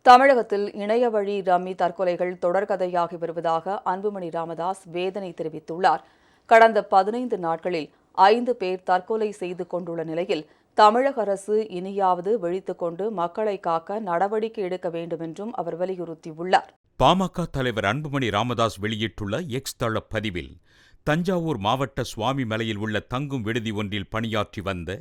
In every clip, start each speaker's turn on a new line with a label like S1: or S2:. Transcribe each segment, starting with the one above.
S1: தமிழகத்தில் இணையவழி ரம்மி தற்கொலைகள் தொடர்கதையாகி வருவதாக அன்புமணி ராமதாஸ் வேதனை தெரிவித்துள்ளார். கடந்த 15 நாட்களில் 5 பேர் தற்கொலை செய்து கொண்டுள்ள நிலையில் தமிழக அரசு இனியாவது விழித்துக் கொண்டு மக்களை காக்க நடவடிக்கை எடுக்க வேண்டும் என்றும் அவர் வலியுறுத்தியுள்ளார்.
S2: பாமக தலைவர் அன்புமணி ராமதாஸ் வெளியிட்டுள்ள எக்ஸ் தள பதிவில், தஞ்சாவூர் மாவட்ட சுவாமிமலையில் உள்ள தங்கும் விடுதி ஒன்றில் பணியாற்றி வந்த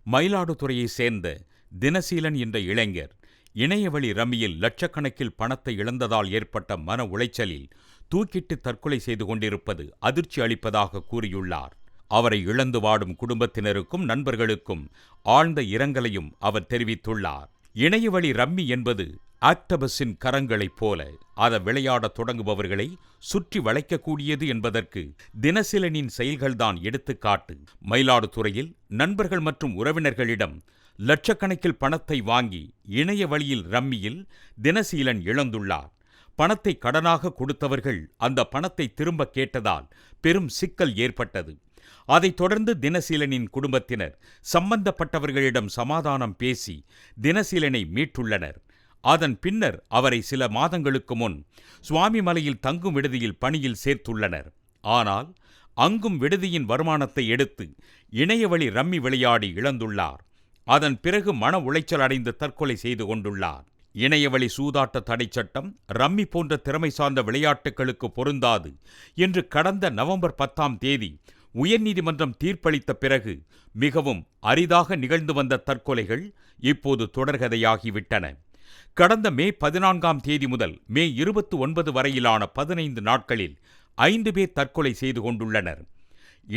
S2: மயிலாடுதுறையைச் சேர்ந்த தினசீலன் என்ற இளைஞர் இணையவழி ரம்மியில் லட்சக்கணக்கில் பணத்தை இழந்ததால் ஏற்பட்ட மன உளைச்சலில் தூக்கிட்டு தற்கொலை செய்து கொண்டிருப்பது அதிர்ச்சி அளிப்பதாக கூறியுள்ளார். அவரை இழந்து வாடும் குடும்பத்தினருக்கும் நண்பர்களுக்கும் ஆழ்ந்த இரங்கலையும் அவர் தெரிவித்துள்ளார். இணையவழி ரம்மி என்பது ஆக்டபஸின் கரங்களைப் போல அதை விளையாடத் தொடங்குபவர்களை சுற்றி வளைக்கக்கூடியது என்பதற்கு தினசீலனின் செயல்கள்தான் எடுத்துக்காட்டு. மயிலாடுதுறையில் நண்பர்கள் மற்றும் உறவினர்களிடம் லட்சக்கணக்கில் பணத்தை வாங்கி இணைய வழியில் ரம்மியில் தினசீலன் இழந்துள்ளார். பணத்தை கடனாக கொடுத்தவர்கள் அந்த பணத்தை திரும்ப கேட்டதால் பெரும் சிக்கல் ஏற்பட்டது. அதைத் தொடர்ந்து தினசீலனின் குடும்பத்தினர் சம்பந்தப்பட்டவர்களிடம் சமாதானம் பேசி தினசீலனை மீட்டுள்ளனர். அதன் பின்னர் அவரை சில மாதங்களுக்கு முன் சுவாமிமலையில் தங்கும் விடுதியில் பணியில் சேர்த்துள்ளனர். ஆனால் அங்கும் விடுதியின் வருமானத்தை எடுத்து இணையவழி ரம்மி விளையாடி இழந்துள்ளார். அதன் பிறகு மன உளைச்சல் அடைந்து தற்கொலை செய்து கொண்டுள்ளார். இணையவழி சூதாட்ட தடை சட்டம் ரம்மி போன்ற திறமை சார்ந்த விளையாட்டுகளுக்கு பொருந்தாது என்று கடந்த நவம்பர் 10ஆம் தேதி உயர்நீதிமன்றம் தீர்ப்பளித்த பிறகு மிகவும் அரிதாக நிகழ்ந்து வந்த தற்கொலைகள் இப்போது தொடர்கதையாகிவிட்டன. கடந்த மே 14ஆம் தேதி முதல் மே 29 வரையிலான 15 நாட்களில் 5 பேர் தற்கொலை செய்து கொண்டுள்ளனர்.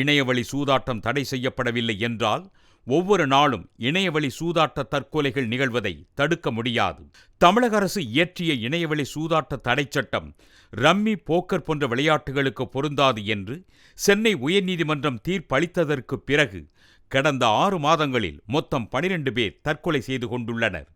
S2: இணையவழி சூதாட்டம் தடை செய்யப்படவில்லை என்றால் ஒவ்வொரு நாளும் இணையவழி சூதாட்ட தற்கொலைகள் நிகழ்வதை தடுக்க முடியாது. தமிழக அரசு இயற்றிய இணையவழி சூதாட்ட தடை சட்டம் ரம்மி, போக்கர் போன்ற விளையாட்டுகளுக்கு பொருந்தாது என்று சென்னை உயர்நீதிமன்றம் தீர்ப்பளித்ததற்கு பிறகு கடந்த 6 மாதங்களில் மொத்தம் 12 பேர் தற்கொலை செய்து கொண்டுள்ளனர்.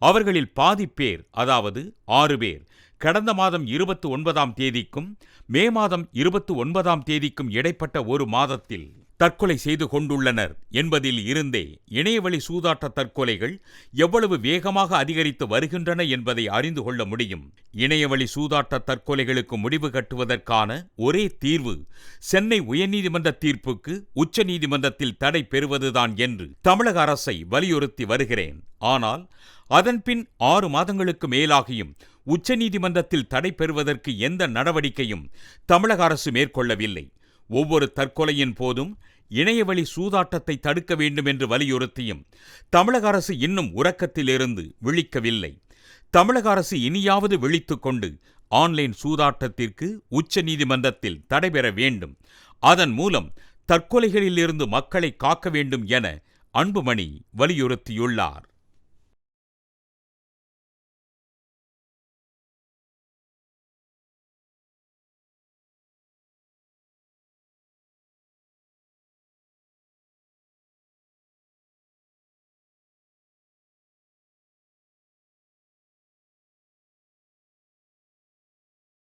S2: அவர்களில் பாதி பேர், அதாவது 6 பேர், கடந்த மாதம் 29ஆம் தேதிக்கும் மே மாதம் 29ஆம் தேதிக்கும் இடைப்பட்ட ஒரு மாதத்தில் தற்கொலை செய்து கொண்டுள்ளனர் என்பதில் இருந்தே இணையவழி சூதாட்ட தற்கொலைகள் எவ்வளவு வேகமாக அதிகரித்து வருகின்றன என்பதை அறிந்து கொள்ள முடியும். இணையவழி சூதாட்ட தற்கொலைகளுக்கு முடிவு கட்டுவதற்கான ஒரே தீர்வு சென்னை உயர்நீதிமன்ற தீர்ப்புக்கு உச்சநீதிமன்றத்தில் தடை பெறுவதுதான் என்று தமிழக அரசை வலியுறுத்தி வருகிறேன். ஆனால் அதன்பின் 6 மாதங்களுக்கு மேலாகியும் உச்சநீதிமன்றத்தில் தடை பெறுவதற்கு எந்த நடவடிக்கையும் தமிழக அரசு மேற்கொள்ளவில்லை. ஒவ்வொரு தற்கொலையின் போதும் இணையவழி சூதாட்டத்தை தடுக்க வேண்டும் என்று வலியுறுத்தியும் தமிழக அரசு இன்னும் உறக்கத்திலிருந்து விழிக்கவில்லை. தமிழக அரசு இனியாவது விழித்துக் கொண்டு ஆன்லைன் சூதாட்டத்திற்கு உச்சநீதிமன்றத்தில் தடை பெற வேண்டும். அதன் மூலம் தற்கொலைகளிலிருந்து மக்களை காக்க வேண்டும் என அன்புமணி வலியுறுத்தியுள்ளார்.